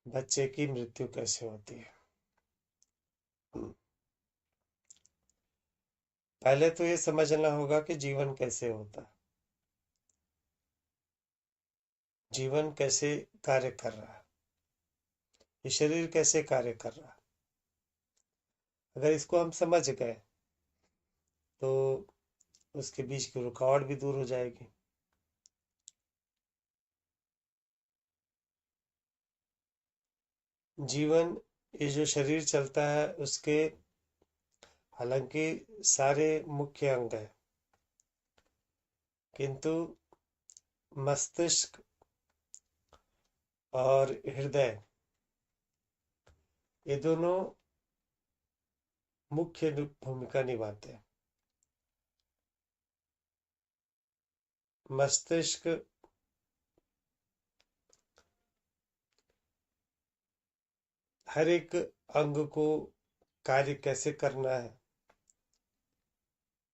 बच्चे की मृत्यु कैसे होती है। पहले तो ये समझना होगा कि जीवन कैसे होता है, जीवन कैसे कार्य कर रहा है, ये शरीर कैसे कार्य कर रहा है। अगर इसको हम समझ गए तो उसके बीच की रुकावट भी दूर हो जाएगी। जीवन, ये जो शरीर चलता है उसके हालांकि सारे मुख्य अंग हैं, किंतु मस्तिष्क और हृदय, ये दोनों मुख्य भूमिका निभाते हैं। मस्तिष्क हर एक अंग को कार्य कैसे करना है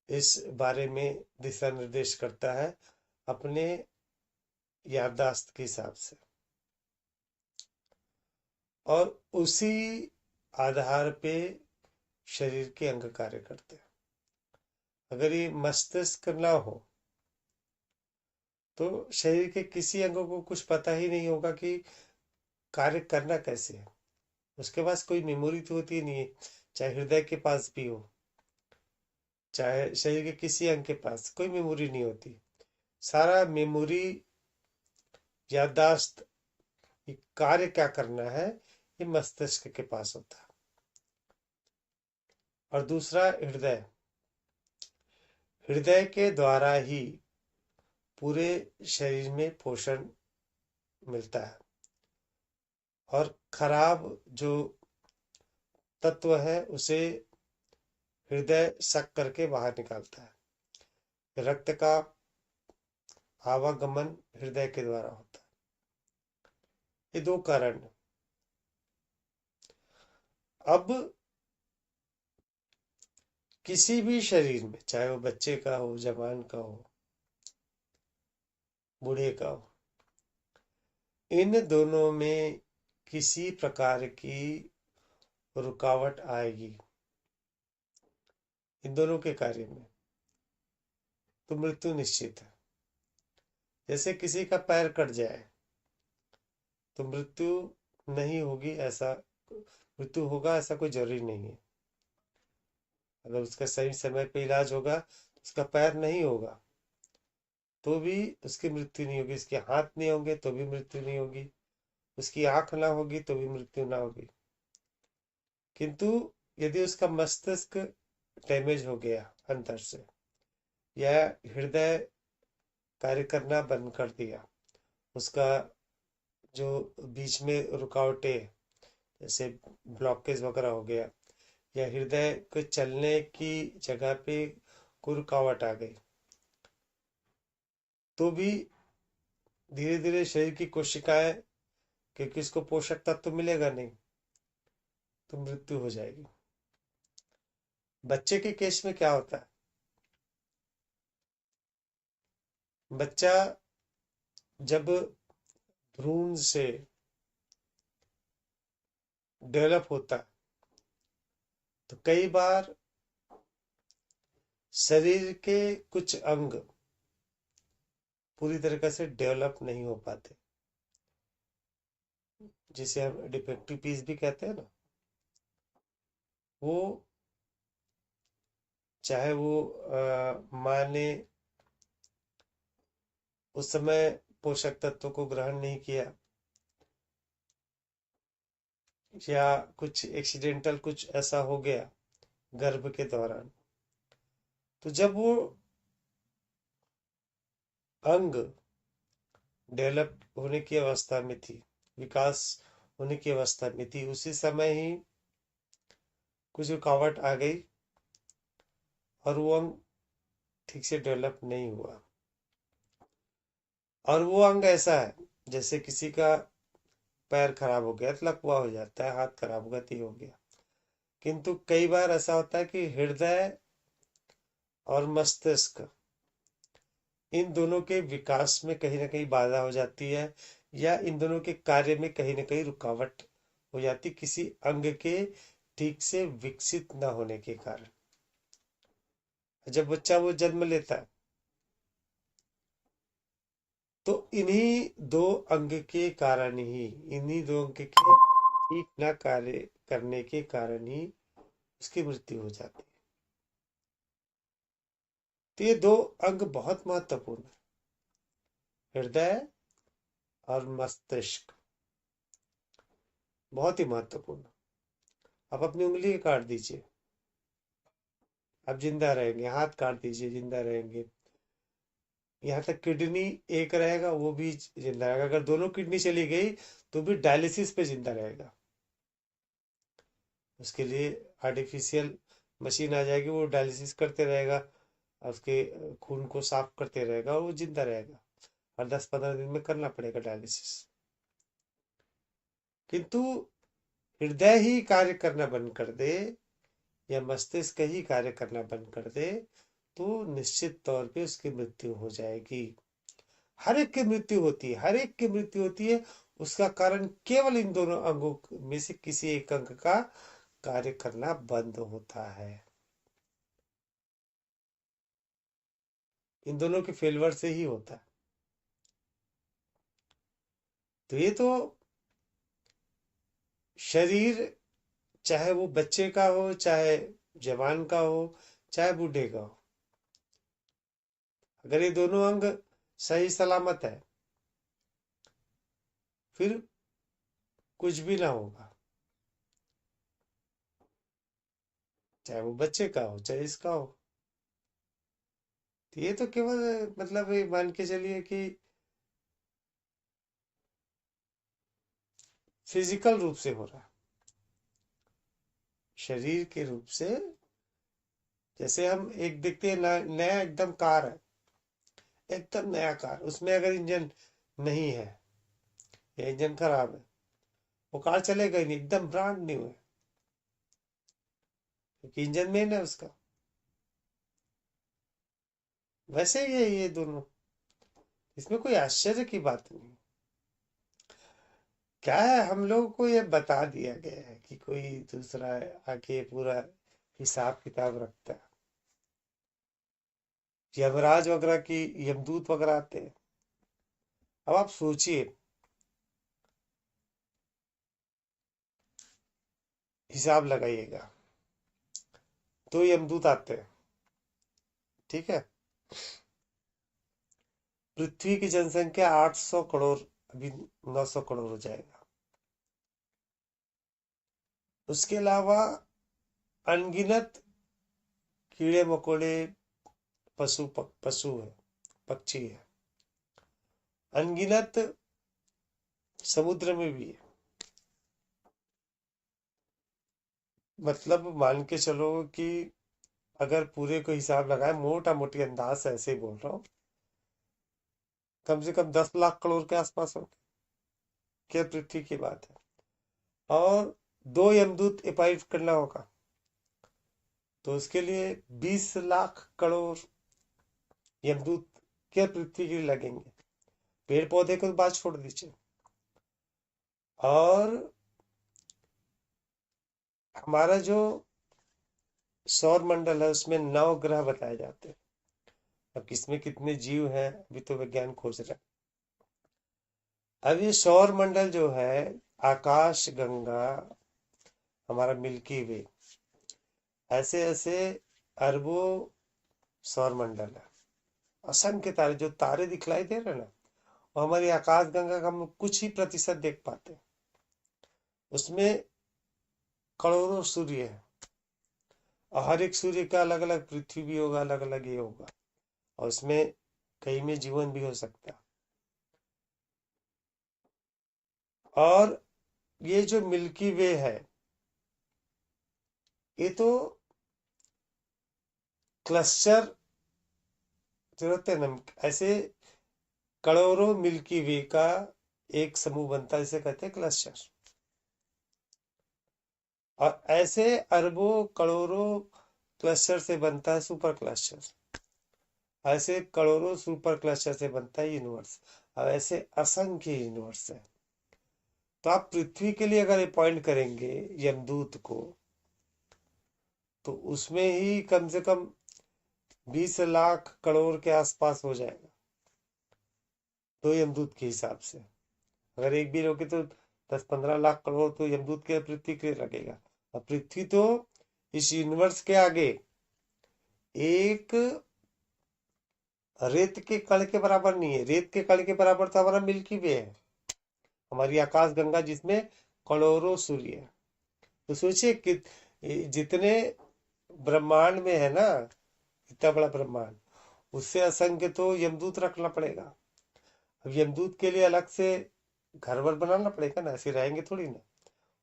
इस बारे में दिशा निर्देश करता है अपने याददाश्त के हिसाब से, और उसी आधार पे शरीर के अंग कार्य करते हैं। अगर ये मस्तिष्क ना हो तो शरीर के किसी अंग को कुछ पता ही नहीं होगा कि कार्य करना कैसे है। उसके पास कोई मेमोरी तो होती नहीं है, चाहे हृदय के पास भी हो, चाहे शरीर के किसी अंग के पास कोई मेमोरी नहीं होती। सारा मेमोरी, याददाश्त, ये कार्य क्या करना है, ये मस्तिष्क के पास होता है। और दूसरा हृदय, हृदय के द्वारा ही पूरे शरीर में पोषण मिलता है, और खराब जो तत्व है उसे हृदय सक करके बाहर निकालता है। रक्त का आवागमन हृदय के द्वारा होता है। ये दो कारण। अब किसी भी शरीर में, चाहे वो बच्चे का हो, जवान का हो, बूढ़े का हो, इन दोनों में किसी प्रकार की रुकावट आएगी, इन दोनों के कार्य में, तो मृत्यु निश्चित है। जैसे किसी का पैर कट जाए तो मृत्यु नहीं होगी ऐसा, मृत्यु होगा ऐसा कोई जरूरी नहीं है। अगर उसका सही समय पे इलाज होगा तो उसका पैर नहीं होगा तो भी उसकी मृत्यु नहीं होगी, उसके हाथ नहीं होंगे तो भी मृत्यु नहीं होगी, उसकी आंख ना होगी तो भी मृत्यु ना होगी। किंतु यदि उसका मस्तिष्क डैमेज हो गया अंदर से, या हृदय कार्य करना बंद कर दिया, उसका जो बीच में रुकावटें, जैसे ब्लॉकेज वगैरह हो गया, या हृदय को चलने की जगह पे कोई रुकावट आ गई, तो भी धीरे धीरे शरीर की कोशिकाएं, क्योंकि इसको पोषक तत्व तो मिलेगा नहीं, तो मृत्यु हो जाएगी। बच्चे के केस में क्या होता है, बच्चा जब भ्रूण से डेवलप होता है तो कई बार शरीर के कुछ अंग पूरी तरीके से डेवलप नहीं हो पाते, जिसे हम डिफेक्टिव पीस भी कहते हैं ना। वो, चाहे वो माँ ने उस समय पोषक तत्वों को ग्रहण नहीं किया, या कुछ एक्सीडेंटल कुछ ऐसा हो गया गर्भ के दौरान, तो जब वो अंग डेवलप होने की अवस्था में थी, विकास होने की अवस्था में थी, उसी समय ही कुछ रुकावट आ गई और वो अंग ठीक से डेवलप नहीं हुआ। और वो अंग ऐसा है, जैसे किसी का पैर खराब हो गया तो लकवा हो जाता है, हाथ खराब हो गया तो ये हो गया। किंतु कई बार ऐसा होता है कि हृदय और मस्तिष्क, इन दोनों के विकास में कहीं ना कहीं बाधा हो जाती है, या इन दोनों के कार्य में कहीं ना कहीं रुकावट हो जाती, किसी अंग के ठीक से विकसित न होने के कारण। जब बच्चा वो जन्म लेता है तो इन्हीं दो अंग के ठीक न कार्य करने के कारण ही उसकी मृत्यु हो जाती है। तो ये दो अंग बहुत महत्वपूर्ण है, हृदय और मस्तिष्क, बहुत ही महत्वपूर्ण। आप अपनी उंगली काट दीजिए, आप जिंदा रहेंगे। हाथ काट दीजिए, जिंदा रहेंगे। यहाँ तक किडनी एक रहेगा, वो भी जिंदा रहेगा। अगर दोनों किडनी चली गई तो भी डायलिसिस पे जिंदा रहेगा। उसके लिए आर्टिफिशियल मशीन आ जाएगी, वो डायलिसिस करते रहेगा और उसके खून को साफ करते रहेगा और वो जिंदा रहेगा। हर 10-15 दिन में करना पड़ेगा डायलिसिस। किंतु हृदय ही कार्य करना बंद कर दे या मस्तिष्क ही कार्य करना बंद कर दे तो निश्चित तौर पे उसकी मृत्यु हो जाएगी। हर एक की मृत्यु होती है, हर एक की मृत्यु होती है। उसका कारण केवल इन दोनों अंगों में से किसी एक अंग का कार्य करना बंद होता है। इन दोनों के फेलवर से ही होता है। तो ये तो शरीर, चाहे वो बच्चे का हो, चाहे जवान का हो, चाहे बूढ़े का हो, अगर ये दोनों अंग सही सलामत है फिर कुछ भी ना होगा। चाहे वो बच्चे का हो, चाहे इसका हो। तो ये तो केवल मतलब ये मान के चलिए कि फिजिकल रूप से हो रहा है, शरीर के रूप से। जैसे हम एक देखते हैं नया एकदम कार है, एकदम नया कार, उसमें अगर इंजन नहीं है या इंजन खराब है, वो कार चलेगा ही नहीं, एकदम ब्रांड न्यू है, क्योंकि इंजन मेन है उसका। वैसे ही है ये दोनों, इसमें कोई आश्चर्य की बात नहीं। क्या है, हम लोगों को ये बता दिया गया है कि कोई दूसरा आके पूरा हिसाब किताब रखता है। यमराज वगैरह की, यमदूत वगैरह आते हैं। अब आप सोचिए, हिसाब लगाइएगा। तो यमदूत आते हैं, ठीक है। पृथ्वी की जनसंख्या 800 करोड़, अभी 900 करोड़ हो जाएगा। उसके अलावा अनगिनत कीड़े मकोड़े, पशु है, पक्षी है, अनगिनत समुद्र में भी है। मतलब मान के चलो कि अगर पूरे को हिसाब लगाए, मोटा मोटी अंदाज से ऐसे ही बोल रहा हूँ, कम से कम 10 लाख करोड़ के आसपास हो। क्या पृथ्वी की बात है। और 2 यमदूत एपाइट करना होगा तो उसके लिए 20 लाख करोड़ यमदूत क्या पृथ्वी के लिए लगेंगे। पेड़ पौधे को तो बात छोड़ दीजिए। और हमारा जो सौर मंडल है उसमें 9 ग्रह बताए जाते हैं। अब किसमें कितने जीव हैं अभी तो विज्ञान खोज रहा है। अब ये सौर मंडल जो है, आकाश गंगा, हमारा मिल्की वे, ऐसे ऐसे अरबों सौर मंडल है। असंख्य तारे, जो तारे दिखलाई दे रहे हैं ना, वो हमारी आकाश गंगा का हम कुछ ही प्रतिशत देख पाते हैं। उसमें करोड़ों सूर्य है और हर एक सूर्य का अलग अलग पृथ्वी भी होगा, अलग अलग ये होगा, और उसमें कहीं में जीवन भी हो सकता है। और ये जो मिल्की वे है, ये तो क्लस्टर जो होते हैं ना, ऐसे करोड़ों मिल्की वे का एक समूह बनता है, जिसे कहते हैं क्लस्टर। और ऐसे अरबों करोड़ों क्लस्टर से बनता है सुपर क्लस्टर। ऐसे करोड़ों सुपर क्लस्टर से बनता है यूनिवर्स। अब ऐसे असंख्य यूनिवर्स है। तो आप पृथ्वी के लिए अगर अपॉइंट करेंगे यमदूत को, तो उसमें ही कम से कम 20 लाख करोड़ के आसपास हो जाएगा, 2 यमदूत के हिसाब से। अगर एक भी लोगे तो 10-15 लाख करोड़ तो यमदूत के पृथ्वी के लिए लगेगा। और पृथ्वी तो इस यूनिवर्स के आगे एक रेत के कण के बराबर नहीं है। रेत के कण के बराबर तो हमारा मिल्की वे है, हमारी आकाश गंगा, जिसमें करोड़ों सूर्य है। तो सोचिए कि जितने ब्रह्मांड में है ना, इतना बड़ा ब्रह्मांड, उससे असंख्य तो यमदूत रखना पड़ेगा। अब यमदूत के लिए अलग से घर वर बनाना पड़ेगा ना, ऐसे रहेंगे थोड़ी ना।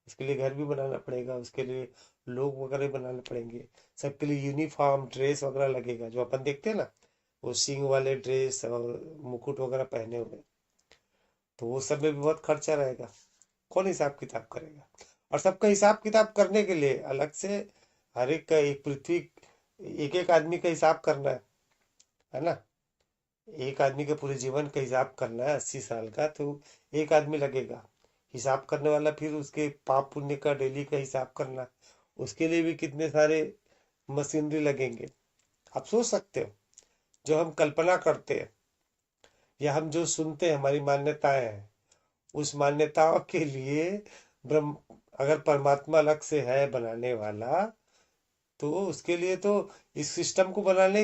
उसके लिए घर भी बनाना पड़ेगा, उसके लिए लोग वगैरह बनाने पड़ेंगे, सबके लिए यूनिफॉर्म ड्रेस वगैरह लगेगा, जो अपन देखते हैं ना, वो सींग वाले ड्रेस और मुकुट वगैरह पहने हुए। तो वो सब में भी बहुत खर्चा रहेगा, कौन हिसाब किताब करेगा? और सबका हिसाब किताब करने के लिए अलग से हर एक का, एक पृथ्वी, एक एक आदमी का हिसाब करना है ना। एक आदमी के पूरे जीवन का हिसाब करना है, 80 साल का, तो एक आदमी लगेगा हिसाब करने वाला। फिर उसके पाप पुण्य का डेली का हिसाब करना, उसके लिए भी कितने सारे मशीनरी लगेंगे। आप सोच सकते हो, जो हम कल्पना करते हैं या हम जो सुनते हैं, हमारी मान्यताएं हैं, उस मान्यताओं के लिए ब्रह्म, अगर परमात्मा अलग से है बनाने वाला, तो उसके लिए तो इस सिस्टम को बनाने,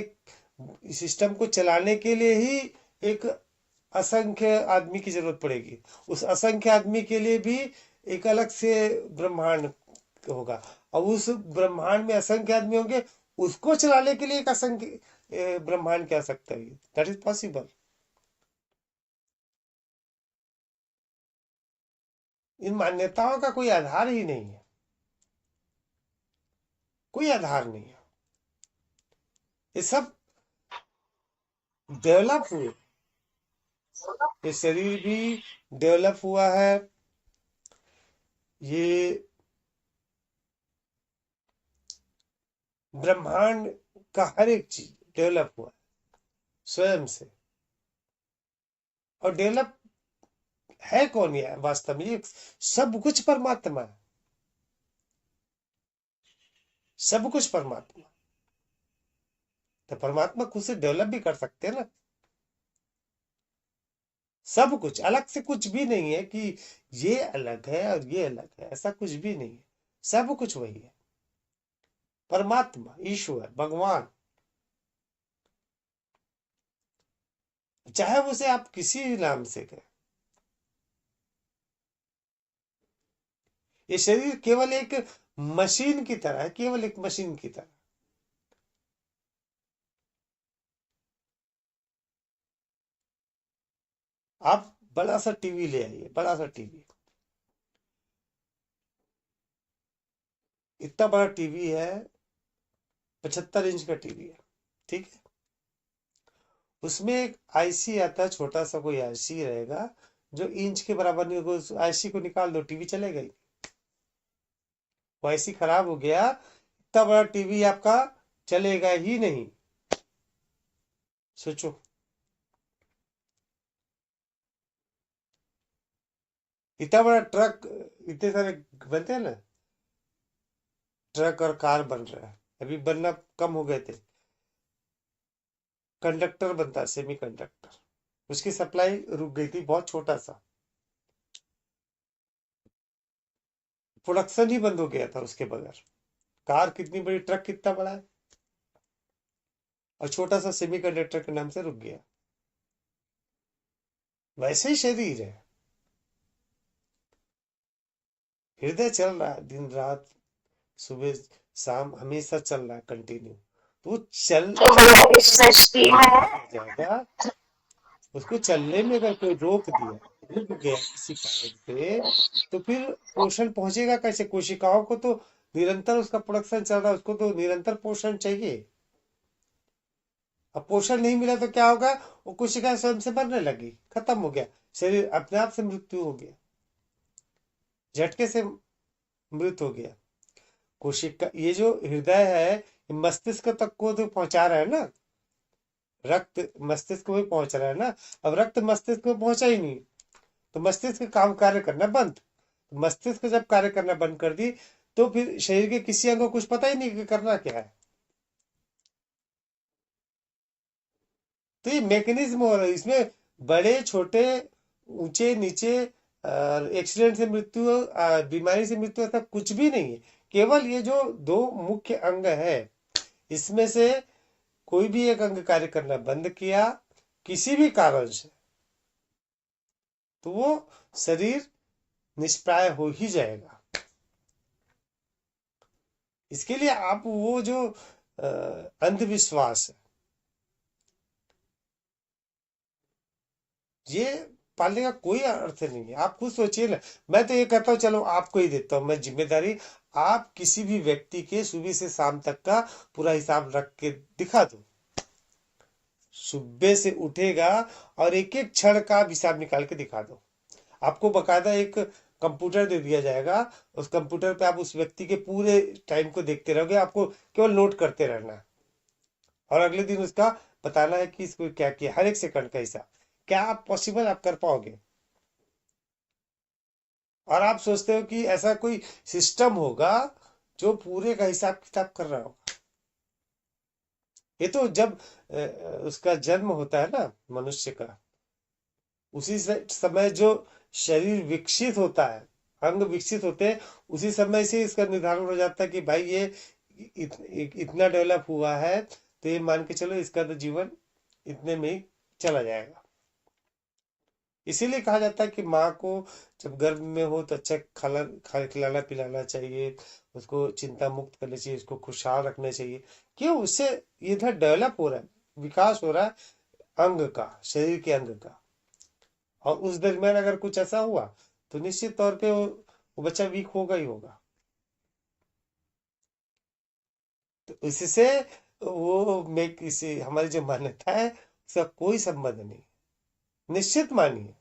इस सिस्टम को चलाने के लिए ही एक असंख्य आदमी की जरूरत पड़ेगी। उस असंख्य आदमी के लिए भी एक अलग से ब्रह्मांड होगा। और उस ब्रह्मांड में असंख्य आदमी होंगे, उसको चलाने के लिए एक असंख्य ब्रह्मांड क्या सकता है? That is possible. इन मान्यताओं का कोई आधार ही नहीं है, कोई आधार नहीं है। ये सब डेवलप हुए, ये शरीर भी डेवलप हुआ है, ये ब्रह्मांड का हर एक चीज डेवलप हुआ है स्वयं से। और डेवलप है कौन ये वास्तव में? ये सब कुछ परमात्मा है, सब कुछ परमात्मा। तो परमात्मा खुद से डेवलप भी कर सकते हैं ना। सब कुछ अलग से कुछ भी नहीं है कि ये अलग है और ये अलग है, ऐसा कुछ भी नहीं है। सब कुछ वही है, परमात्मा, ईश्वर, भगवान। चाहे उसे आप किसी भी नाम से कहें। ये शरीर केवल एक मशीन की तरह है, केवल एक मशीन की तरह। आप बड़ा सा टीवी ले आइए, बड़ा सा टीवी, इतना बड़ा टीवी है, 75 इंच का टीवी है, ठीक है। उसमें एक आईसी आता है, छोटा सा कोई आईसी रहेगा, जो इंच के बराबर नहीं होगा। उस आईसी को निकाल दो, टीवी चलेगा ही। वो आईसी खराब हो गया, इतना बड़ा टीवी आपका चलेगा ही नहीं। सोचो, इतना बड़ा ट्रक, इतने सारे बनते हैं ना, ट्रक और कार बन रहा है, अभी बनना कम हो गए थे। कंडक्टर बनता है, सेमी कंडक्टर, उसकी सप्लाई रुक गई थी, बहुत छोटा सा प्रोडक्शन ही बंद हो गया था उसके बगैर। कार कितनी बड़ी, ट्रक कितना बड़ा है, और छोटा सा सेमी कंडक्टर के नाम से रुक गया। वैसे ही शरीर है, हृदय चल रहा है दिन रात, सुबह शाम हमेशा चल रहा है कंटिन्यू। तो वो चल जाएगा। उसको चलने में अगर कोई रोक दिया, रुक गया किसी कारण से, तो फिर पोषण पहुंचेगा कैसे? कोशिकाओं को तो निरंतर उसका प्रोडक्शन चल रहा है, उसको तो निरंतर पोषण चाहिए। अब पोषण नहीं मिला तो क्या होगा? वो कोशिका स्वयं से मरने लगी, खत्म हो गया, शरीर अपने आप से मृत्यु हो गया, झटके से मृत हो गया। कोशिका, ये जो हृदय है, ये मस्तिष्क तक को तो पहुंचा रहा है ना, रक्त मस्तिष्क में पहुंच रहा है ना। अब रक्त मस्तिष्क में पहुंचा ही नहीं, तो मस्तिष्क काम कार्य करना बंद। मस्तिष्क जब कार्य करना बंद कर दी, तो फिर शरीर के किसी अंग को कुछ पता ही नहीं कि करना क्या है। तो ये मैकेनिज्म हो रहा है इसमें, बड़े छोटे, ऊंचे नीचे, एक्सीडेंट से मृत्यु, बीमारी से मृत्यु, ऐसा कुछ भी नहीं है। केवल ये जो दो मुख्य अंग है, इसमें से कोई भी एक अंग कार्य करना बंद किया किसी भी कारण से, तो वो शरीर निष्प्राय हो ही जाएगा। इसके लिए आप वो जो अंधविश्वास है, ये पालने का कोई अर्थ नहीं है। आप खुद सोचिए ना। मैं तो ये कहता हूँ, चलो आपको ही देता हूँ मैं जिम्मेदारी। आप किसी भी व्यक्ति के सुबह से शाम तक का पूरा हिसाब रख के दिखा दो। सुबह से उठेगा और एक एक क्षण का हिसाब निकाल के दिखा दो। आपको बकायदा एक कंप्यूटर दे दिया जाएगा। उस कंप्यूटर पे आप उस व्यक्ति के पूरे टाइम को देखते रहोगे, आपको केवल नोट करते रहना है। और अगले दिन उसका बताना है कि इसको क्या किया, हर एक सेकंड का हिसाब। क्या आप पॉसिबल आप कर पाओगे? और आप सोचते हो कि ऐसा कोई सिस्टम होगा जो पूरे का हिसाब किताब कर रहा होगा? ये तो जब उसका जन्म होता है ना मनुष्य का, उसी समय जो शरीर विकसित होता है, अंग विकसित होते हैं, उसी समय से इसका निर्धारण हो जाता है कि भाई ये इतना डेवलप हुआ है, तो ये मान के चलो इसका तो जीवन इतने में ही चला जाएगा। इसीलिए कहा जाता है कि माँ को जब गर्भ में हो तो अच्छा खिलाना पिलाना चाहिए, उसको चिंता मुक्त करना चाहिए, उसको खुशहाल रखना चाहिए। क्यों? उससे इधर डेवलप हो रहा है, विकास हो रहा है अंग का, शरीर के अंग का। और उस दरमियान अगर कुछ ऐसा हुआ, तो निश्चित तौर पे वो बच्चा वीक होगा ही होगा। तो इससे वो में किसी हमारी जो मान्यता है उसका कोई संबंध नहीं। निश्चित मानिए,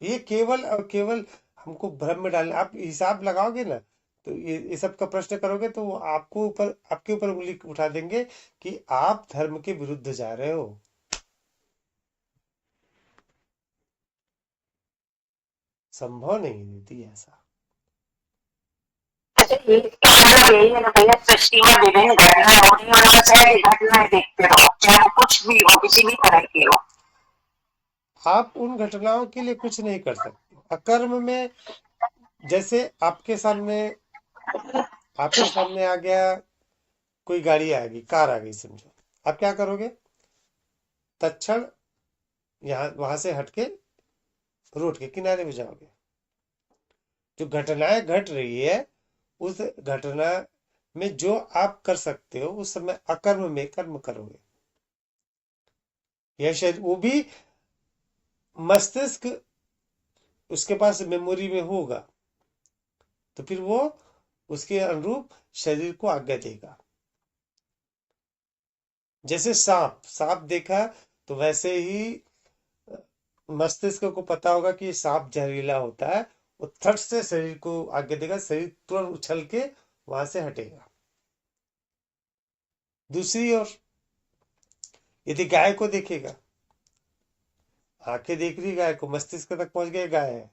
ये केवल और केवल हमको भ्रम में डालना। आप हिसाब लगाओगे ना, तो ये सब का प्रश्न करोगे, तो वो आपके ऊपर उंगली उठा देंगे कि आप धर्म के विरुद्ध जा रहे हो। संभव नहीं दीदी ऐसा। अच्छा, ये इसका मतलब यही है ना भैया, सृष्टि में विभिन्न घटनाएं हो रही है और बस ऐसी घटनाएं देखते रहो, चाहे वो कुछ भी हो, किसी भी तरह की हो। आप उन घटनाओं के लिए कुछ नहीं कर सकते। अकर्म में, जैसे आपके सामने आ गया, कोई गाड़ी आ गई, कार आ गई समझो, आप क्या करोगे? तत्क्षण यहाँ वहां से हटके रोड के किनारे में जाओगे। जो घटनाएं घट रही है, उस घटना में जो आप कर सकते हो, उस समय अकर्म में कर्म करोगे। यह शरीर, वो भी मस्तिष्क उसके पास मेमोरी में होगा, तो फिर वो उसके अनुरूप शरीर को आज्ञा देगा। जैसे सांप सांप देखा, तो वैसे ही मस्तिष्क को पता होगा कि सांप जहरीला होता है, वो थट से शरीर को आज्ञा देगा, शरीर तुरंत उछल के वहां से हटेगा। दूसरी ओर यदि गाय को देखेगा, आंखें देख रही गाय को, मस्तिष्क तक पहुंच गए गाय है,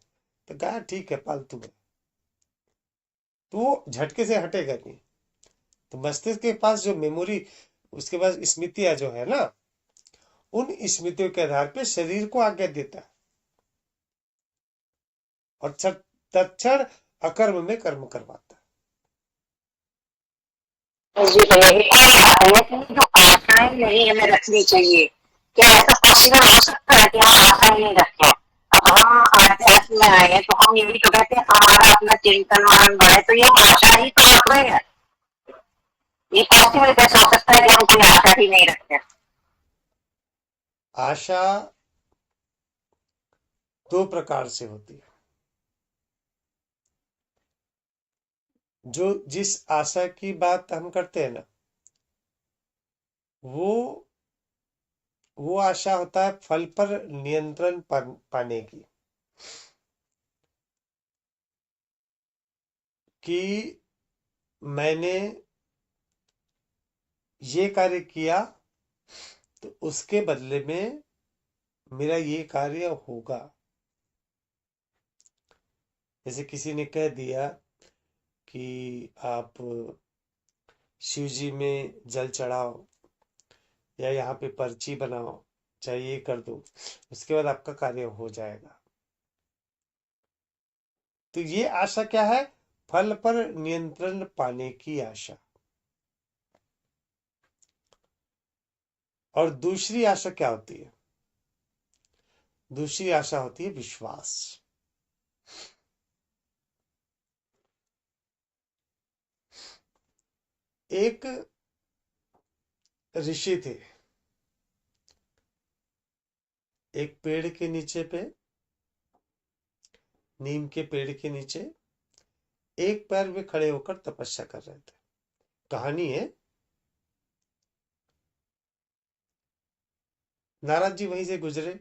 तो गाय ठीक है, पालतू है, तो वो झटके से हटेगा नहीं। तो मस्तिष्क के पास जो मेमोरी, उसके पास स्मृतियां जो है ना, उन स्मृतियों के आधार पे शरीर को आज्ञा देता है, और तत्क्षण अकर्म में कर्म करवाता है। जी भैया, एक और बात है कि जो आशाएं नहीं हमें रखनी चाहिए, क्या ऐसा पॉसिबल हो सकता है कि हम आशाएं नहीं रखें? अब हम अध्यात्म में आए हैं तो हम यही तो कहते हैं हमारा अपना चिंतन मनन बढ़े, तो ये हम आशा ही तो रख रहे हैं। ये पॉसिबल कैसे हो सकता है कि हम कोई आशा ही नहीं रखते? आशा दो प्रकार से होती है। जो जिस आशा की बात हम करते हैं ना, वो वो आशा होता है फल पर नियंत्रण पाने की, कि मैंने ये कार्य किया तो उसके बदले में मेरा ये कार्य होगा। जैसे किसी ने कह दिया कि आप शिव जी में जल चढ़ाओ या यहाँ पे पर्ची बनाओ, चाहे ये कर दो, उसके बाद आपका कार्य हो जाएगा। तो ये आशा क्या है? फल पर नियंत्रण पाने की आशा। और दूसरी आशा क्या होती है? दूसरी आशा होती है विश्वास। एक ऋषि थे, एक पेड़ के नीचे पे, नीम के पेड़ के नीचे एक पैर में खड़े होकर तपस्या कर रहे थे। कहानी है। नारद जी वहीं से गुजरे,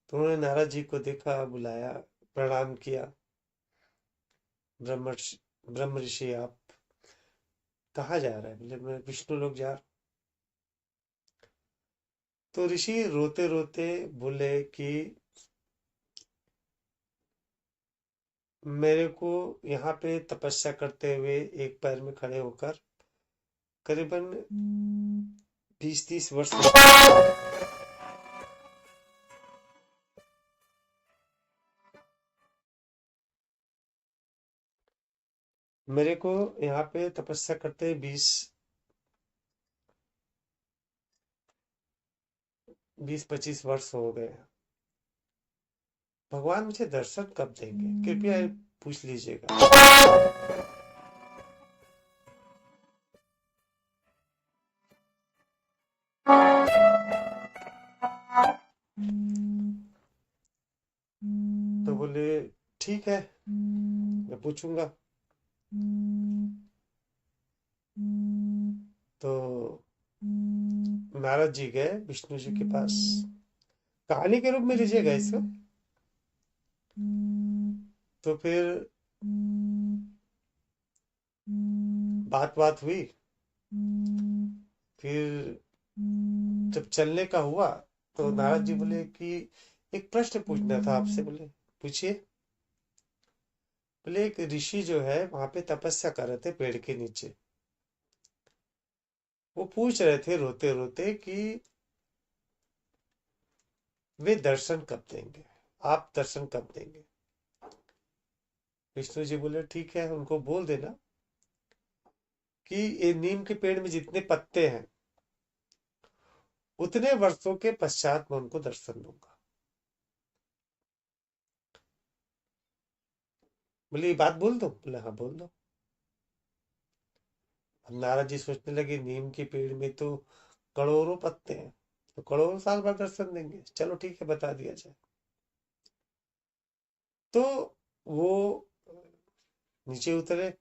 तो उन्होंने नारद जी को देखा, बुलाया, प्रणाम किया। ब्रह्म ब्रह्म ऋषि आप कहाँ जा रहे हैं? बोले मैं विष्णु लोक जा रहा हूं। तो ऋषि रोते रोते बोले कि मेरे को यहाँ पे तपस्या करते हुए एक पैर में खड़े होकर करीबन 20-30 वर्ष हो गए। मेरे को यहाँ पे तपस्या करते 20-25 वर्ष हो गए। भगवान मुझे दर्शन कब देंगे? कृपया पूछ लीजिएगा। तो बोले ठीक है, मैं पूछूंगा। तो नारद जी गए विष्णु जी के पास। कहानी के रूप में लीजिएगा इसको। तो फिर बात बात हुई। फिर जब चलने का हुआ तो नारद जी बोले कि एक प्रश्न पूछना था आपसे। बोले पूछिए। बोले एक ऋषि जो है वहां पे तपस्या कर रहे थे पेड़ के नीचे। वो पूछ रहे थे रोते रोते कि वे दर्शन कब देंगे, आप दर्शन कब देंगे? विष्णु जी बोले ठीक है, उनको बोल देना कि ये नीम के पेड़ में जितने पत्ते हैं उतने वर्षों के पश्चात मैं उनको दर्शन दूंगा। बोले ये बात बोल दो? बोले हाँ बोल दो। अब नारद जी सोचने लगे नीम के पेड़ में तो करोड़ों पत्ते हैं, तो करोड़ों साल बाद दर्शन देंगे। चलो ठीक है, बता दिया जाए। तो वो नीचे उतरे,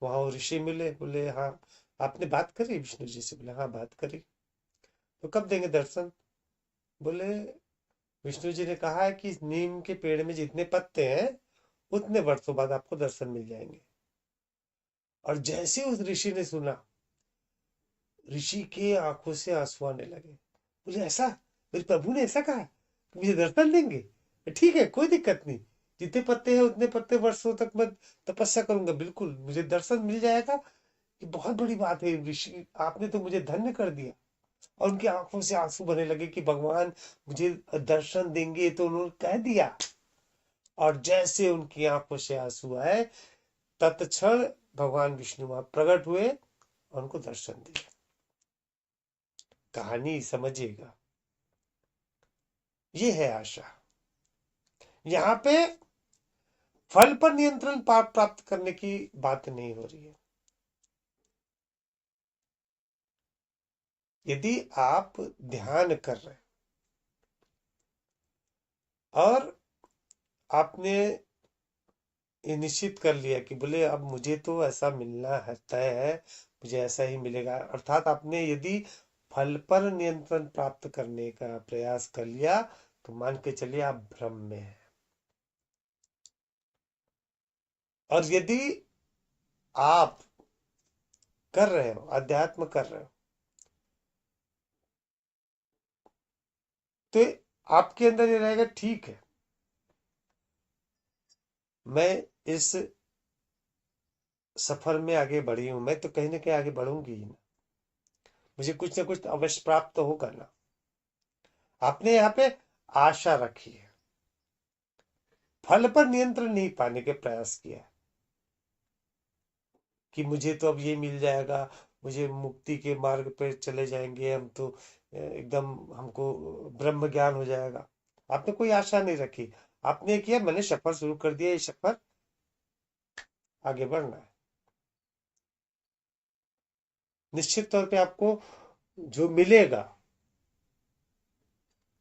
वहां वो ऋषि मिले। बोले हाँ आपने बात करी विष्णु जी से? बोले हाँ बात करी। तो कब देंगे दर्शन? बोले विष्णु जी ने कहा है कि नीम के पेड़ में जितने पत्ते हैं उतने वर्षों बाद आपको दर्शन मिल जाएंगे। और जैसे उस ऋषि ने सुना, ऋषि के आंखों से आंसू आने लगे। बोले ऐसा? मेरे प्रभु ने ऐसा कहा कि मुझे दर्शन देंगे? ठीक है, कोई दिक्कत नहीं। जितने पत्ते हैं उतने पत्ते वर्षों तक मैं तपस्या करूंगा, बिल्कुल मुझे दर्शन मिल जाएगा। ये बहुत बड़ी बात है ऋषि, आपने तो मुझे धन्य कर दिया। और उनकी आंखों से आंसू बहने लगे कि भगवान मुझे दर्शन देंगे, तो उन्होंने कह दिया। और जैसे उनकी आंखों से आंसू आए, तत्क्षण भगवान विष्णु वहां प्रकट हुए और उनको दर्शन दिए। कहानी समझिएगा। ये है आशा। यहाँ पे फल पर नियंत्रण प्राप्त करने की बात नहीं हो रही है। यदि आप ध्यान कर रहे हैं और आपने ये निश्चित कर लिया कि बोले अब मुझे तो ऐसा मिलना है, तय है, मुझे ऐसा ही मिलेगा, अर्थात आपने यदि फल पर नियंत्रण प्राप्त करने का प्रयास कर लिया, तो मान के चलिए आप भ्रम में हैं। और यदि आप कर रहे हो, अध्यात्म कर रहे हो, तो आपके अंदर ये रहेगा, ठीक है, मैं इस सफर में आगे बढ़ी हूं, मैं तो कहीं ना कहीं आगे बढ़ूंगी ही ना, मुझे कुछ ना कुछ तो अवश्य प्राप्त तो होगा ना। आपने यहाँ पे आशा रखी है, फल पर नियंत्रण नहीं पाने के प्रयास किया है कि मुझे तो अब ये मिल जाएगा, मुझे मुक्ति के मार्ग पे चले जाएंगे हम तो, एकदम हमको ब्रह्म ज्ञान हो जाएगा। आपने कोई आशा नहीं रखी, आपने किया मैंने सफर शुरू कर दिया, ये सफर आगे बढ़ना है। निश्चित तौर पे आपको जो मिलेगा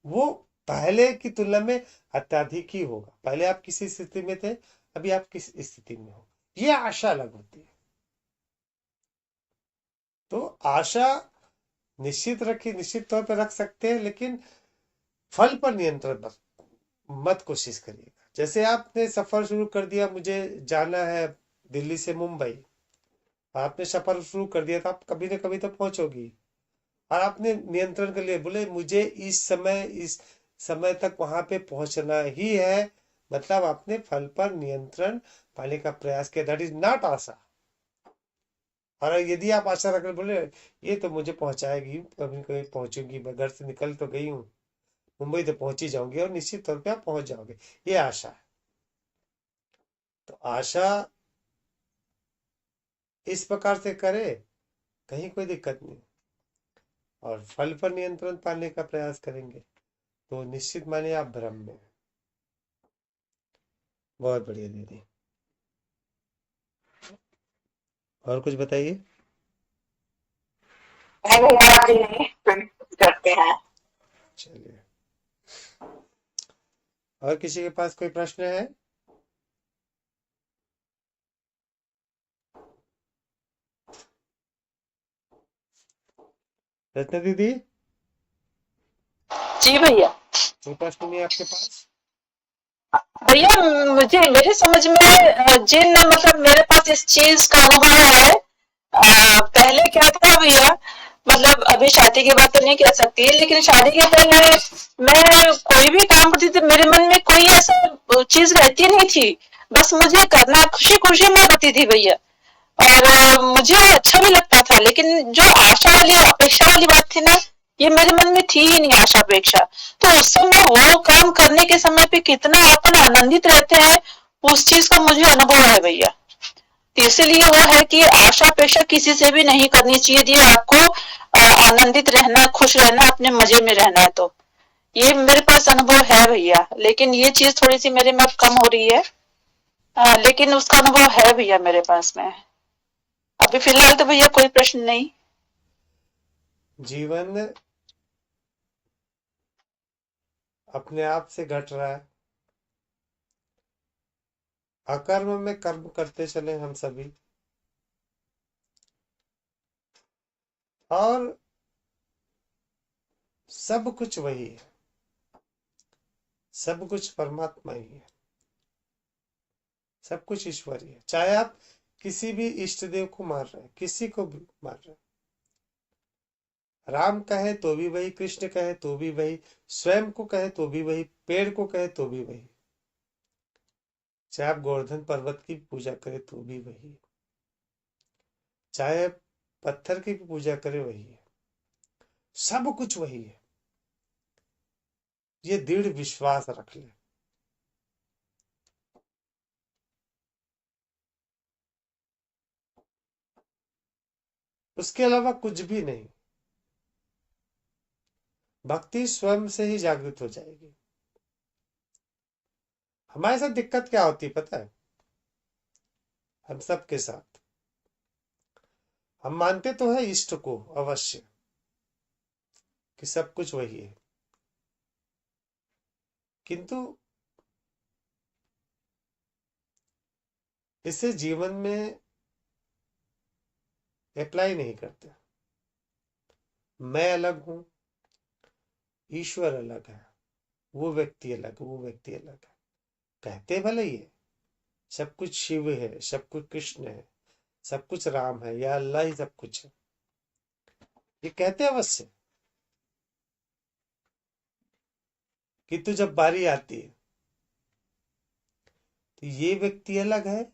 वो पहले की तुलना में अत्याधिक ही होगा। पहले आप किसी स्थिति में थे, अभी आप किस स्थिति में हो, ये आशा अलग होती है। तो आशा निश्चित रखिए, निश्चित तौर पर रख सकते हैं, लेकिन फल पर नियंत्रण मत कोशिश करिएगा। जैसे आपने सफर शुरू कर दिया, मुझे जाना है दिल्ली से मुंबई, आपने सफर शुरू कर दिया, तो आप कभी ना कभी तो पहुंचोगी, और आपने नियंत्रण कर लिया, बोले मुझे इस समय तक वहां पे पहुंचना ही है, मतलब आपने फल पर नियंत्रण पाने का प्रयास किया, दैट इज नॉट आशा। और यदि आप आशा रख रहे, बोले ये तो मुझे पहुंचाएगी, कभी कभी पहुंचूंगी, मैं घर से निकल तो गई हूँ, मुंबई तो पहुंच ही जाऊंगी, और निश्चित तौर पे आप पहुंच जाओगे, ये आशा है। तो आशा इस प्रकार से करे, कहीं कोई दिक्कत नहीं, और फल पर नियंत्रण पाने का प्रयास करेंगे तो निश्चित मानिए आप भ्रम में हैं। बहुत बढ़िया दीदी, और कुछ बताइए। नहीं आज नहीं करते हैं। चलिए, और किसी के पास कोई प्रश्न है? रत्ना दीदी, जी भैया। कोई प्रश्न नहीं आपके पास? भैया मुझे मेरे समझ में जिन मतलब मेरे पास इस चीज का अनुभव है। पहले क्या था भैया, मतलब अभी शादी की बात तो नहीं कह सकती, लेकिन शादी के पहले मैं कोई भी काम करती थी, मेरे मन में कोई ऐसा चीज रहती नहीं थी, बस मुझे करना खुशी खुशी में होती थी भैया। और मुझे अच्छा भी लगता था, लेकिन जो आशा वाली अपेक्षा वाली बात थी ना, ये मेरे मन में थी ही नहीं आशा अपेक्षा। तो उस समय वो काम करने के समय पे कितना अपन आनंदित रहते हैं, उस चीज का मुझे अनुभव है भैया। तो इसीलिए वो है कि आशा अपेक्षा किसी से भी नहीं करनी चाहिए थी आपको। आनंदित रहना, खुश रहना, अपने मजे में रहना है, तो ये मेरे पास अनुभव है भैया, लेकिन ये चीज थोड़ी सी मेरे में अब कम हो रही है। लेकिन उसका अनुभव है भैया मेरे पास में। अभी फिलहाल तो भैया कोई प्रश्न नहीं। जीवन अपने आप से घट रहा है, अकर्म में कर्म करते चले हम सभी, और सब कुछ वही है, सब कुछ परमात्मा ही है, सब कुछ ईश्वर ही है। चाहे आप किसी भी इष्ट देव को मार रहे हैं, किसी को भी मार रहे हैं, राम कहे तो भी वही, कृष्ण कहे तो भी वही, स्वयं को कहे तो भी वही, पेड़ को कहे तो भी वही, चाहे आप गोवर्धन पर्वत की पूजा करें तो भी वही है, चाहे पत्थर की भी पूजा करें वही है, सब कुछ वही है, ये दृढ़ विश्वास रख ले। उसके अलावा कुछ भी नहीं, भक्ति स्वयं से ही जागृत हो जाएगी। हमारे साथ दिक्कत क्या होती है पता है, हम सब के साथ, हम मानते तो है इष्ट को अवश्य कि सब कुछ वही है, किंतु इसे जीवन में अप्लाई नहीं करते। मैं अलग हूं, ईश्वर अलग है, वो व्यक्ति अलग, वो व्यक्ति अलग है, कहते भले ही है सब कुछ शिव है, सब कुछ कृष्ण है, सब कुछ राम है, या अल्लाह ही सब कुछ है, ये कहते हैं अवश्य। किंतु जब बारी आती है तो ये व्यक्ति अलग है,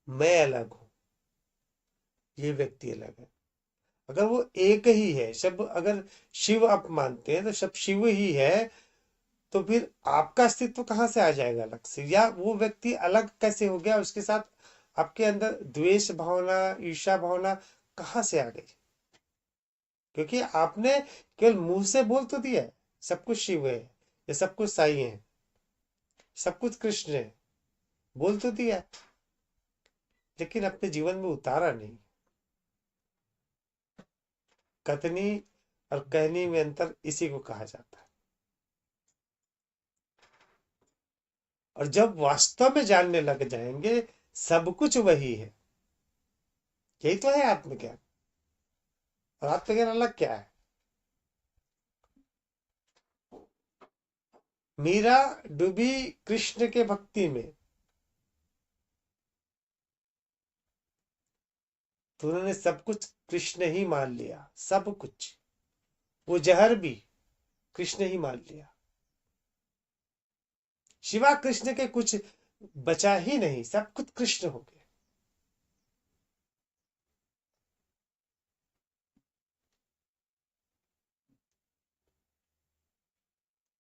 मैं अलग हूं, ये व्यक्ति अलग है। अगर वो एक ही है, सब अगर शिव आप मानते हैं तो सब शिव ही है, तो फिर आपका अस्तित्व कहाँ से आ जाएगा अलग से, या वो व्यक्ति अलग कैसे हो गया, उसके साथ आपके अंदर द्वेष भावना, ईर्ष्या भावना कहाँ से आ गई? क्योंकि आपने केवल मुंह से बोल तो दिया है सब कुछ शिव है, ये सब कुछ साई है, सब कुछ कृष्ण है, बोल तो दिया, लेकिन अपने जीवन में उतारा नहीं। कथनी और कहनी में अंतर इसी को कहा जाता है। और जब वास्तव में जानने लग जाएंगे सब कुछ वही है, यही तो है आत्मज्ञान। और आत्मज्ञान अलग क्या है? मीरा डूबी कृष्ण के भक्ति में, तो उन्होंने सब कुछ कृष्ण ही मान लिया, सब कुछ, वो जहर भी कृष्ण ही मान लिया, शिवा कृष्ण के कुछ बचा ही नहीं, सब कुछ कृष्ण हो गया।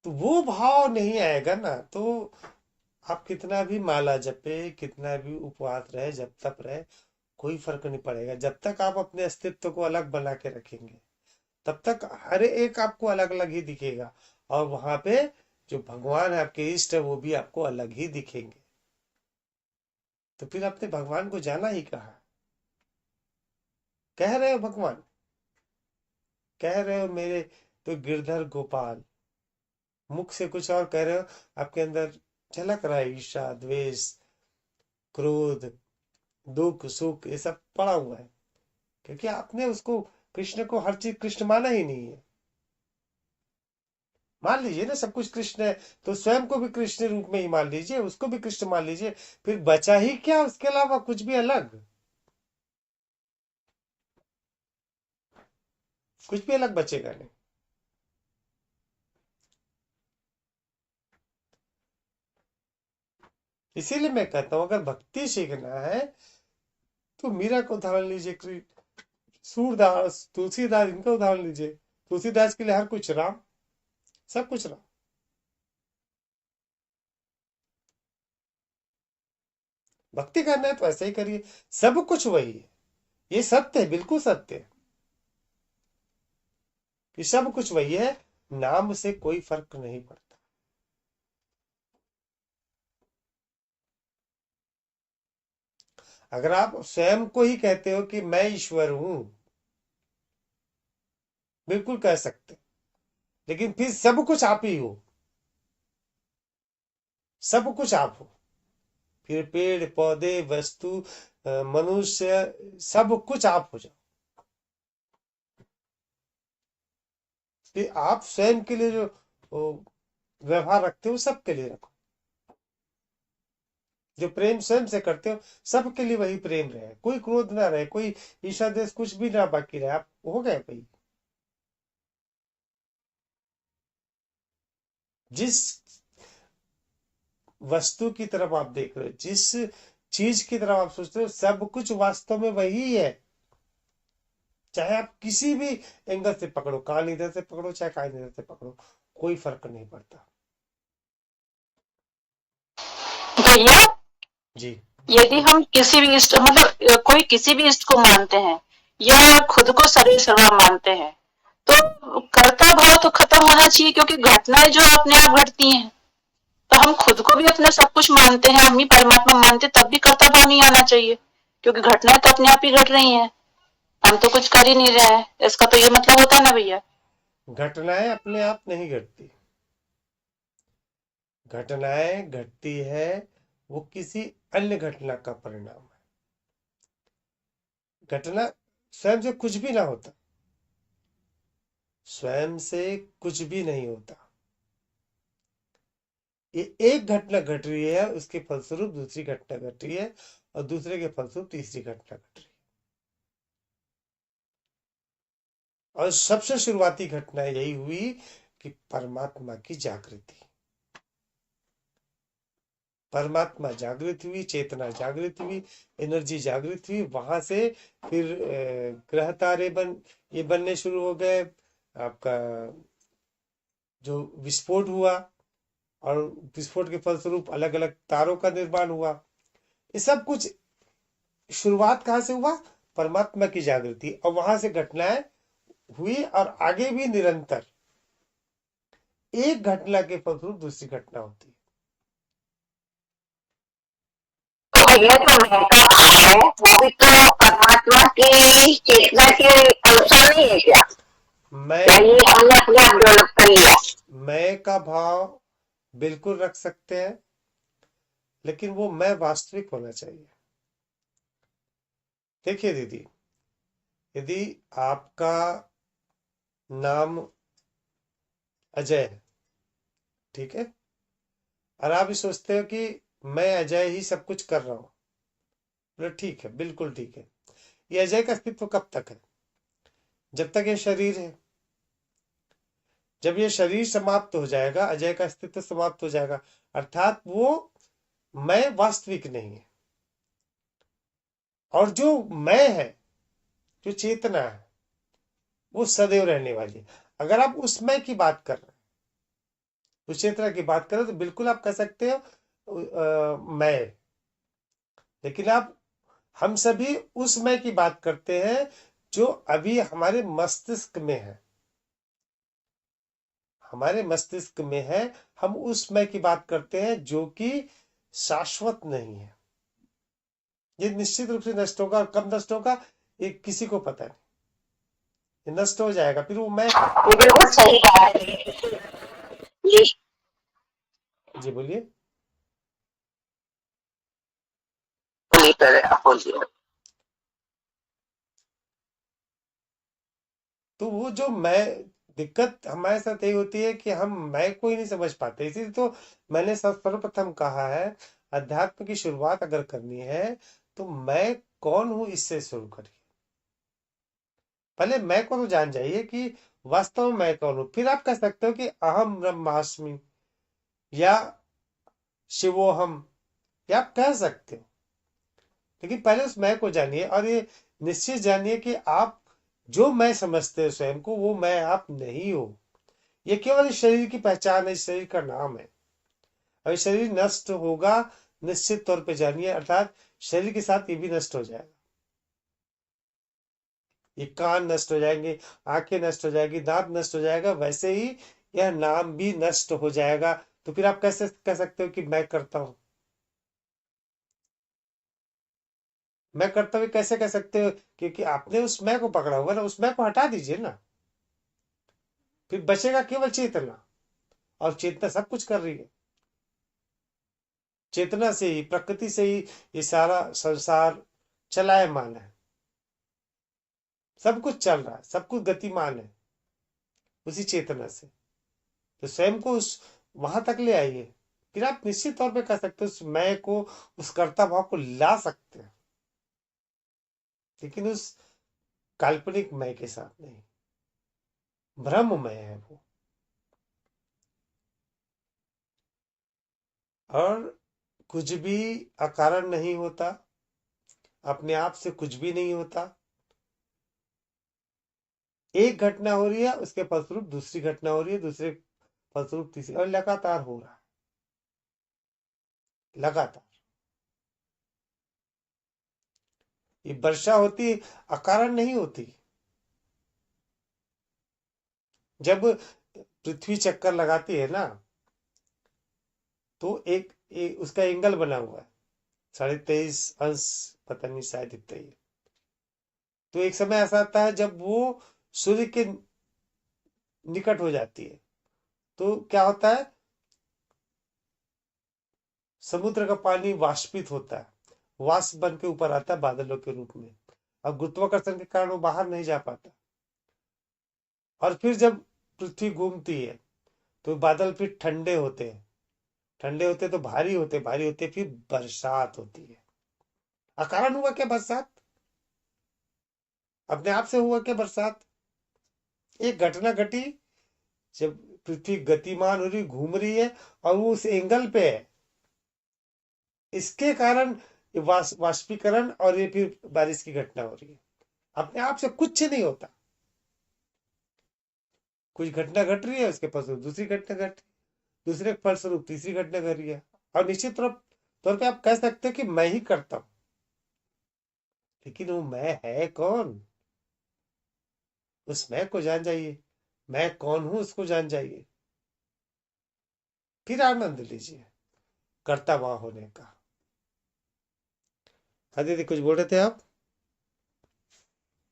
तो वो भाव नहीं आएगा ना, तो आप कितना भी माला जपे, कितना भी उपवास रहे, जब तप रहे, कोई फर्क नहीं पड़ेगा। जब तक आप अपने अस्तित्व को अलग बना के रखेंगे, तब तक हर एक आपको अलग अलग ही दिखेगा, और वहां पे जो भगवान है, आपके इष्ट है, वो भी आपको अलग ही दिखेंगे। तो फिर आपने भगवान को जाना ही कहा? कह रहे हो भगवान, कह रहे हो मेरे तो गिरधर गोपाल, मुख से कुछ और कह रहे हो, आपके अंदर झलक रहा है ईर्ष्या, द्वेष, क्रोध, दुख, सुख, ये सब पड़ा हुआ है, क्योंकि आपने उसको, कृष्ण को हर चीज कृष्ण माना ही नहीं है। मान लीजिए ना सब कुछ कृष्ण है, तो स्वयं को भी कृष्ण रूप में ही मान लीजिए, उसको भी कृष्ण मान लीजिए, फिर बचा ही क्या उसके अलावा कुछ भी अलग? कुछ भी अलग बचेगा नहीं। इसीलिए मैं कहता हूं, अगर भक्ति सीखना है तो मीरा को उदाहरण लीजिए, सूरदास, तुलसीदास, इनका उदाहरण लीजिए। तुलसीदास के लिए हर कुछ राम, सब कुछ राम। भक्ति करना है तो ऐसे ही करिए, सब कुछ वही है, ये सत्य है, बिल्कुल सत्य है कि सब कुछ वही है, नाम से कोई फर्क नहीं पड़ता। अगर आप स्वयं को ही कहते हो कि मैं ईश्वर हूं, बिल्कुल कह सकते, लेकिन फिर सब कुछ आप ही हो, सब कुछ आप हो, फिर पेड़ पौधे वस्तु, मनुष्य, सब कुछ आप हो जाओ। फिर आप स्वयं के लिए जो व्यवहार रखते हो, सबके लिए रखो। जो प्रेम स्वयं से करते हो, सबके लिए वही प्रेम रहे, कोई क्रोध ना रहे, कोई ईर्ष्या देश कुछ भी ना बाकी रहे, आप हो गए भाई। जिस वस्तु की तरफ आप देख रहे हो, जिस चीज की तरफ आप सोचते हो, सब कुछ वास्तव में वही है। चाहे आप किसी भी एंगल से पकड़ो, कान इधर से पकड़ो, चाहे कान इधर से पकड़ो, कोई फर्क नहीं पड़ता। भैया, जी। यदि हम किसी भी इष्ट मतलब कोई किसी भी इष्ट को मानते हैं या खुद को सर्वेश्वर मानते हैं, तो कर्ता भाव तो खत्म होना चाहिए, क्योंकि घटनाएं जो अपने आप घटती हैं, तो हम खुद को भी अपना सब कुछ मानते हैं, हम ही परमात्मा मानते, तब भी कर्ता भाव नहीं आना चाहिए, क्योंकि घटनाएं तो अपने आप ही घट रही हैं, हम तो कुछ कर ही नहीं रहे हैं। इसका तो ये मतलब होता है ना भैया? घटनाएं अपने आप नहीं घटती, घटनाएं घटती है, वो किसी अन्य घटना का परिणाम है। घटना स्वयं से कुछ भी ना होता, स्वयं से कुछ भी नहीं होता, ये एक घटना घट रही है, उसके फलस्वरूप दूसरी घटना घट रही है, और दूसरे के फलस्वरूप तीसरी घटना घट रही है। और सबसे शुरुआती घटना यही हुई कि परमात्मा की जागृति, परमात्मा जागृत हुई, चेतना जागृत हुई, एनर्जी जागृत हुई। वहां से फिर ग्रह तारे ये बनने शुरू हो गए। आपका जो विस्फोट हुआ, और विस्फोट के फलस्वरूप अलग अलग तारों का निर्माण हुआ। ये सब कुछ शुरुआत कहाँ से हुआ? परमात्मा की जागृति, और वहां से घटनाएं हुई, और आगे भी निरंतर एक घटना के फलस्वरूप दूसरी घटना होती है। तो ये जो महका है वो भी तो परमात्मा की चेतना के अनुसार नहीं है क्या? क्या मैं ये हमने अपने आप डेवलप कर लिया? मैं का भाव बिल्कुल रख सकते हैं, लेकिन वो मैं वास्तविक होना चाहिए। देखिए दीदी, यदि आपका नाम अजय है, ठीक है, और आप ये सोचते हो कि मैं अजय ही सब कुछ कर रहा हूं, बोले ठीक है, बिल्कुल ठीक है। ये अजय का अस्तित्व कब तक है? जब तक ये शरीर है। जब ये शरीर समाप्त हो जाएगा, अजय का अस्तित्व समाप्त हो जाएगा, अर्थात वो मैं वास्तविक नहीं है। और जो मैं है, जो चेतना है, वो सदैव रहने वाली है। अगर आप उस मैं की बात कर रहे हैं, उस चेतना की बात कर रहे हो, तो बिल्कुल आप कह सकते हो मैं। लेकिन आप हम सभी उस मैं की बात करते हैं जो अभी हमारे मस्तिष्क में है, हमारे मस्तिष्क में है। हम उस मैं की बात करते हैं जो कि शाश्वत नहीं है। ये निश्चित रूप से नष्ट होगा, और कब नष्ट होगा ये किसी को पता नहीं। ये नष्ट हो जाएगा, फिर वो मैं। ये बिल्कुल सही बात है। ये जी बोलिए। पूरी तरह बोलिए। तो वो जो मैं, दिक्कत हमारे साथ यही होती है कि हम मैं को ही नहीं समझ पाते। इसीलिए तो मैंने सर्वप्रथम कहा है, अध्यात्म की शुरुआत अगर करनी है तो मैं कौन हूं इससे शुरू करिए। पहले मैं को तो जान जाइए कि वास्तव में मैं कौन हूं, फिर आप कह सकते हो कि अहम ब्रह्मास्मि, या शिवोहम, या आप कह सकते हो। लेकिन पहले उस मैं को जानिए, और ये निश्चित जानिए कि आप जो मैं समझते हो स्वयं को, वो मैं आप नहीं हो। ये केवल इस शरीर की पहचान है, इस शरीर का नाम है। अभी शरीर नष्ट होगा, निश्चित तौर पे जानिए, अर्थात शरीर के साथ ये भी नष्ट हो जाएगा। ये कान नष्ट हो जाएंगे, आंखें नष्ट हो जाएगी, दांत नष्ट हो जाएगा, वैसे ही यह नाम भी नष्ट हो जाएगा। तो फिर आप कैसे कह सकते हो कि मैं करता हूं? मैं करता हुए कैसे कह सकते हो? क्योंकि आपने उस मैं को पकड़ा हुआ ना, उस मैं को हटा दीजिए ना, फिर बचेगा केवल चेतना। और चेतना सब कुछ कर रही है। चेतना से ही, प्रकृति से ही ये सारा संसार चलायमान है। सब कुछ चल रहा है, सब कुछ गतिमान है उसी चेतना से। तो स्वयं को उस वहां तक ले आइए, फिर आप निश्चित तौर पे कह सकते हो उस मैं को, उस कर्ता भाव को ला सकते हैं, लेकिन उस काल्पनिक मैं के साथ नहीं। भ्रम मैं है वो। और कुछ भी अकारण नहीं होता, अपने आप से कुछ भी नहीं होता। एक घटना हो रही है, उसके फलस्वरूप दूसरी घटना हो रही है, दूसरे फलस्वरूप तीसरी, और लगातार हो रहा है, लगातार। ये वर्षा होती अकारण नहीं होती। जब पृथ्वी चक्कर लगाती है ना, तो एक उसका एंगल बना हुआ है, 23.5 अंश, पता नहीं, शायद इतना ही है। तो एक समय ऐसा आता है जब वो सूर्य के निकट हो जाती है, तो क्या होता है, समुद्र का पानी वाष्पित होता है, वाष्प बन के ऊपर आता है बादलों के रूप में। अब गुरुत्वाकर्षण के कारण वो बाहर नहीं जा पाता, और फिर जब पृथ्वी घूमती है तो बादल फिर ठंडे होते हैं, ठंडे होते तो भारी होते, भारी होते फिर बरसात होती है। अकारण हुआ क्या बरसात? अपने आप से हुआ क्या बरसात? एक घटना घटी जब पृथ्वी गतिमान हो रही, घूम रही है, और वो उस एंगल पे है, इसके कारण वाष्पीकरण और ये फिर बारिश की घटना हो रही है। अपने आप से कुछ नहीं होता, कुछ घटना घट रही है, उसके फलस्वरूप दूसरी घटना घट रही है, दूसरे के फलस्वरूप तीसरी घटना घट रही है। और निश्चित तौर पे आप कह सकते हैं कि मैं ही करता हूं, लेकिन वो मैं है कौन? उस मैं को जान जाइए, मैं कौन हूं उसको जान जाइए, फिर आनंद लीजिए कर्ता वहां होने का। हाँ दीदी, कुछ बोल रहे थे आप?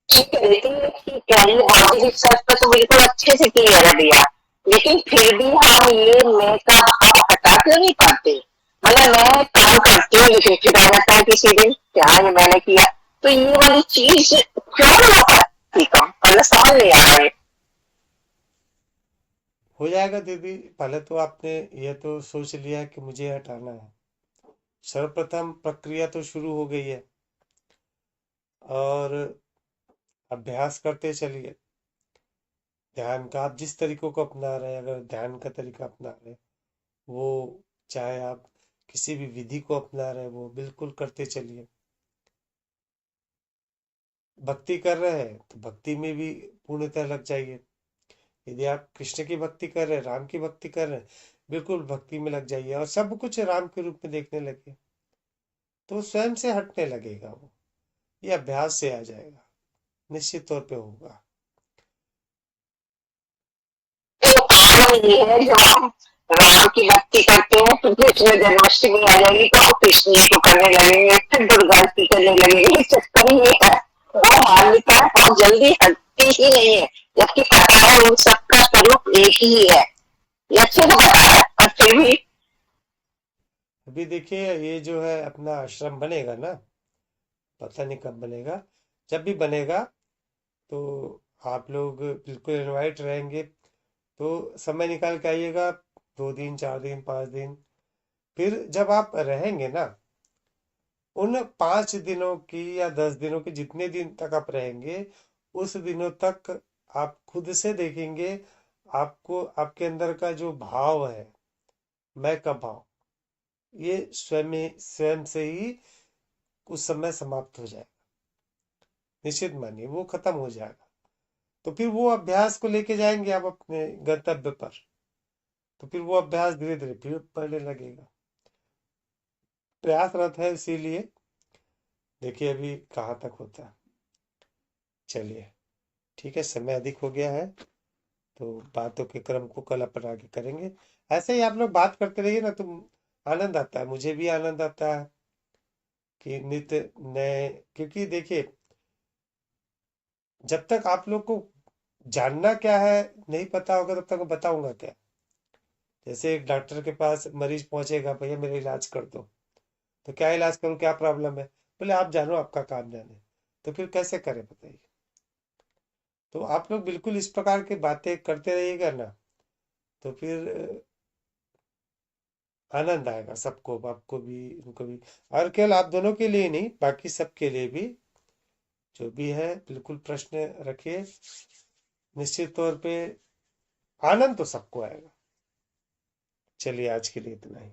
ठीक है, लेकिन ठीक है, ये बौद्धिक स्तर पर तो बिल्कुल अच्छे से क्लियर है भैया। लेकिन फिर भी हम ये मैं का भाव हटा क्यों नहीं पाते? मतलब मैं काम करती हूँ, लेकिन फिर आ जाता है किसी दिन क्या ये मैंने किया, तो ये वाली चीज क्यों नहीं हो पाती कम? मतलब समझ नहीं आ रहा है। हो जाएगा दीदी। पहले तो आपने यह तो सोच लिया कि मुझे हटाना है। सर्वप्रथम प्रक्रिया तो शुरू हो गई है, और अभ्यास करते चलिए। ध्यान का आप जिस तरीकों को अपना रहे हैं, अगर ध्यान का तरीका अपना रहे, वो चाहे आप किसी भी विधि को अपना रहे, वो बिल्कुल करते चलिए। भक्ति कर रहे हैं तो भक्ति में भी पूर्णतः लग जाइए। यदि आप कृष्ण की भक्ति कर रहे हैं, राम की भक्ति कर रहे हैं, बिल्कुल भक्ति में लग जाइए और सब कुछ राम के रूप में देखने लगे, तो स्वयं से हटने लगेगा वो। ये अभ्यास से आ जाएगा, निश्चित तौर पे होगा। तो कारण ये है, जो हम राम की भक्ति करते हैं तो कृष्ण जन्माष्टमी आ जाएगी तो हम कृष्ण जी को करने लगेंगे, फिर दुर्गा की करने लगेंगे। ये चक्कर ही है, वो मान्यता बहुत जल्दी हटती ही नहीं है, जबकि पता है उन सबका स्वरूप एक ही है। ये अच्छे से पता है, और फिर भी अभी देखिए, ये जो है अपना आश्रम बनेगा ना, पता नहीं कब बनेगा, जब भी बनेगा तो आप लोग बिल्कुल इनवाइट रहेंगे। तो समय निकाल के आइएगा, 2 दिन 4 दिन 5 दिन। फिर जब आप रहेंगे ना, उन 5 दिनों की या 10 दिनों की, जितने दिन तक आप रहेंगे, उस दिनों तक आप खुद से देखेंगे, आपको आपके अंदर का जो भाव है, मैं का भाव, ये स्वयं से ही उस समय समाप्त हो जाएगा। निश्चित मानिए वो खत्म हो जाएगा। तो फिर वो अभ्यास को लेके जाएंगे आप अपने गंतव्य पर, तो फिर वो अभ्यास धीरे धीरे फिर बढ़ने लगेगा। प्रयासरत है, इसीलिए देखिए अभी कहाँ तक होता है। चलिए, ठीक है, समय अधिक हो गया है, तो बातों के क्रम को कल अपन आगे करेंगे। ऐसे ही आप लोग बात करते रहिए ना, तो आनंद आता है, मुझे भी आनंद आता है कि नित्य नए। क्योंकि देखिए, जब तक आप लोग को जानना क्या है नहीं पता होगा, तब तक मैं बताऊंगा क्या? जैसे एक डॉक्टर के पास मरीज पहुंचेगा, भैया मेरा इलाज कर दो, तो क्या इलाज करूं, क्या प्रॉब्लम है? बोले आप जानो, आपका काम जाने। तो फिर कैसे करें बताइए? तो आप लोग बिल्कुल इस प्रकार की बातें करते रहिएगा ना, तो फिर आनंद आएगा सबको, आपको भी उनको भी। और केवल आप दोनों के लिए नहीं, बाकी सबके लिए भी, जो भी है बिल्कुल प्रश्न रखिए। निश्चित तौर पे आनंद तो सबको आएगा। चलिए, आज के लिए इतना ही।